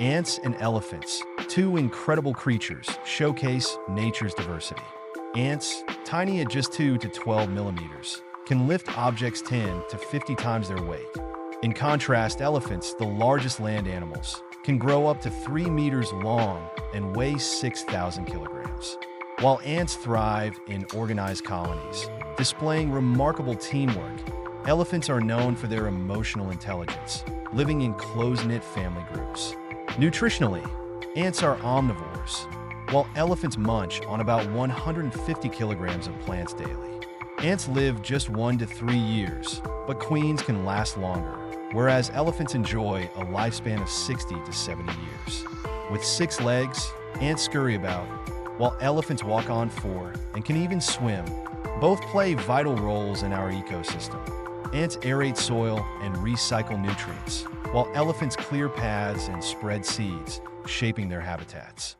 Ants and elephants, two incredible creatures, showcase nature's diversity. Ants, tiny at just 2 to 12 millimeters, can lift objects 10 to 50 times their weight. In contrast, elephants, the largest land animals, can grow up to 3 meters long and weigh 6,000 kilograms. While ants thrive in organized colonies, displaying remarkable teamwork, elephants are known for their emotional intelligence, living in close-knit family groups. Nutritionally, ants are omnivores, while elephants munch on about 150 kilograms of plants daily. Ants live just 1 to 3 years, but queens can last longer, whereas elephants enjoy a lifespan of 60 to 70 years. With 6 legs, ants scurry about, while elephants walk on 4 and can even swim. Both play vital roles in our ecosystem. Ants aerate soil and recycle nutrients, while elephants clear paths and spread seeds, shaping their habitats.